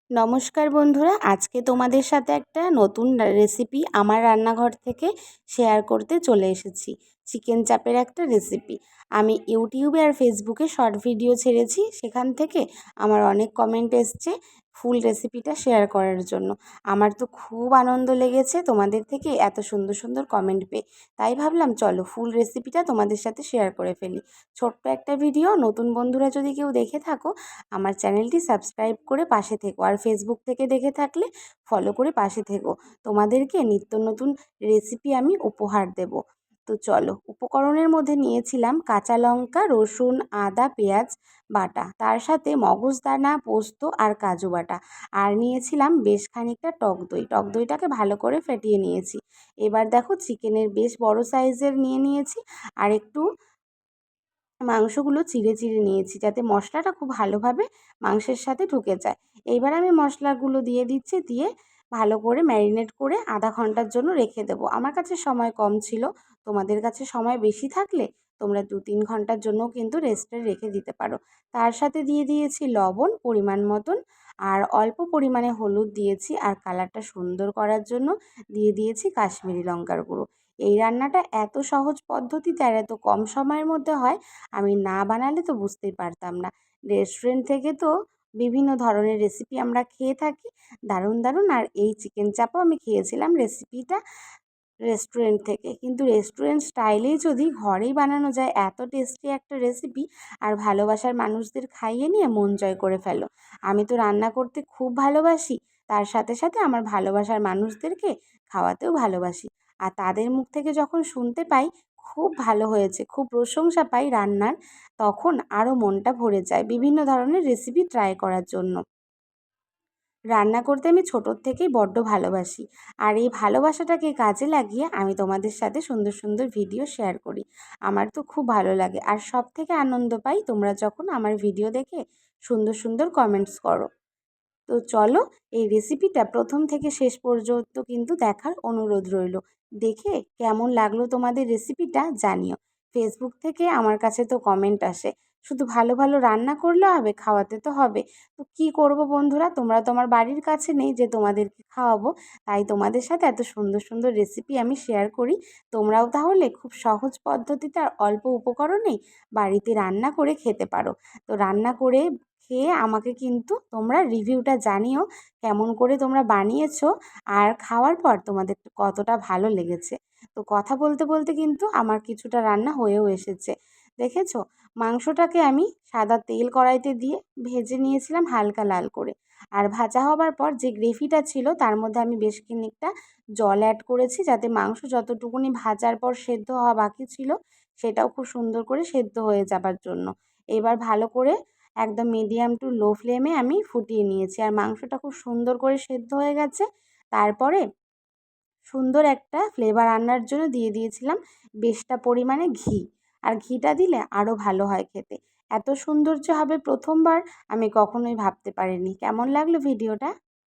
নমস্কার বন্ধুরা, আজকে তোমাদের সাথে একটা নতুন রেসিপি আমার রান্নাঘর থেকে শেয়ার করতে চলে এসেছি। চিকেন চাপের একটা রেসিপি। আমি ইউটিউবে আর ফেসবুকে শর্ট ভিডিও ছেড়েছি, সেখান থেকে আমার অনেক কমেন্ট এসছে ফুল রেসিপিটা শেয়ার করার জন্য। আমার তো খুব আনন্দ লেগেছে তোমাদের থেকে এত সুন্দর সুন্দর কমেন্ট পেয়ে। তাই ভাবলাম চলো ফুল রেসিপিটা তোমাদের সাথে শেয়ার করে ফেলি। ছোট্ট একটা ভিডিও, নতুন বন্ধুরা যদি কেউ দেখে থাকো আমার চ্যানেলটি সাবস্ক্রাইব করে পাশে থেকো, আর ফেসবুক থেকে দেখে থাকলে ফলো করে পাশে থেকো। তোমাদেরকে নিত্য নতুন রেসিপি আমি উপহার দেব। তো চলো, উপকরণের মধ্যে নিয়েছিলাম কাঁচা লঙ্কা, রসুন, আদা, পেঁয়াজ বাটা, তার সাথে মগজদানা, পোস্ত আর কাজু বাটা, আর নিয়েছিলাম বেশ খানিকটা টক দই। টক দইটাকে ভালো করে ফেটিয়ে নিয়েছি। এবার দেখো, চিকেনের বেশ বড় সাইজের নিয়েছি, আর একটু মাংসগুলো চিড়ে চিড়ে নিয়েছি যাতে মশলাটা খুব ভালোভাবে মাংসের সাথে ঢুকে যায়। এইবার আমি মশলাগুলো দিয়ে দিচ্ছি, দিয়ে ভালো করে ম্যারিনেট করে আধা ঘন্টার জন্য রেখে দেবো। আমার কাছে সময় কম ছিল, তোমাদের কাছে সময় বেশি থাকলে তোমরা 2-3 ঘন্টার জন্যও কিন্তু রেস্টে রেখে দিতে পারো। তার সাথে দিয়ে দিয়েছি লবণ পরিমাণ মতন, আর অল্প পরিমাণে হলুদ দিয়েছি, আর কালারটা সুন্দর করার জন্য দিয়ে দিয়েছি কাশ্মীরি লঙ্কার গুঁড়ো। এই রান্নাটা এত সহজ পদ্ধতিতে আর এত কম সময়ের মধ্যে হয়, আমি না বানালে তো বুঝতেই পারতাম না। রেস্টুরেন্ট থেকে তো বিভিন্ন ধরনের রেসিপি আমরা খেয়ে থাকি, দারুণ দারুণ। আর এই চিকেন চাপও আমি খেয়েছিলাম রেসিপিটা রেস্টুরেন্ট থেকে, কিন্তু রেস্টুরেন্ট স্টাইলেই যদি ঘরেই বানানো যায় এত টেস্টি একটা রেসিপি, আর ভালোবাসার মানুষদের খাইয়ে নিয়ে মন জয় করে ফেলো। আমি তো রান্না করতে খুব ভালোবাসি, তার সাথে সাথে আমার ভালোবাসার মানুষদেরকে খাওয়াতেও ভালোবাসি। আর তাদের মুখ থেকে যখন শুনতে পাই খুব ভালো হয়েছে, খুব প্রশংসা পাই রান্নার, তখন আরও মনটা ভরে যায় বিভিন্ন ধরনের রেসিপি ট্রাই করার জন্য। রান্না করতে আমি ছোটোর থেকেই বড্ড ভালোবাসি, আর এই ভালোবাসাটাকে কাজে লাগিয়ে আমি তোমাদের সাথে সুন্দর সুন্দর ভিডিও শেয়ার করি। আমার তো খুব ভালো লাগে, আর সব থেকে আনন্দ পাই তোমরা যখন আমার ভিডিও দেখে সুন্দর সুন্দর কমেন্টস করো। তো চলো, এই রেসিপিটা প্রথম থেকে শেষ পর্যন্ত কিন্তু দেখার অনুরোধ রইল। দেখে কেমন লাগলো তোমাদের রেসিপিটা জানিও। ফেসবুক থেকে আমার কাছে তো কমেন্ট আসে, শুধু ভালো ভালো রান্না করলে হবে, খাওয়াতে তো হবে। তো কী করব বন্ধুরা, তোমরা তো আমার বাড়ির কাছে নেই যে তোমাদেরকে খাওয়াবো, তাই তোমাদের সাথে এত সুন্দর সুন্দর রেসিপি আমি শেয়ার করি। তোমরাও তাহলে খুব সহজ পদ্ধতিতে আর অল্প উপকরণেই বাড়িতে রান্না করে খেতে পারো। তো রান্না করে খেয়ে আমাকে কিন্তু তোমরা রিভিউটা জানিও, কেমন করে তোমরা বানিয়েছো, আর খাওয়ার পর তোমাদের কতটা ভালো লেগেছে। তো কথা বলতে বলতে কিন্তু আমার কিছুটা রান্না হয়েও এসেছে। দেখেছো, মাংসটাকে আমি সাদা তেল কড়াইতে দিয়ে ভেজে নিয়েছিলাম হালকা লাল করে, আর ভাজা হবার পর যে গ্রেভিটা ছিল তার মধ্যে আমি বেশ খানিকটা জল অ্যাড করেছি, যাতে মাংস যতটুকুনি ভাজার পর সেদ্ধ হওয়া বাকি ছিল সেটাও খুব সুন্দর করে সেদ্ধ হয়ে যাবার জন্য। এবার ভালো করে একদম মিডিয়াম টু লো ফ্লেমে আমি ফুটিয়ে নিয়েছি, আর মাংসটা খুব সুন্দর করে সেদ্ধ হয়ে গেছে। তারপরে সুন্দর একটা ফ্লেভার আনার জন্য দিয়ে দিয়েছিলাম বেশটা পরিমাণে ঘি, আর ঘিটা দিলে আরও ভালো হয় খেতে। এত সৌন্দর্য হবে প্রথমবার আমি কখনোই ভাবতে পারিনি। কেমন লাগলো ভিডিওটা?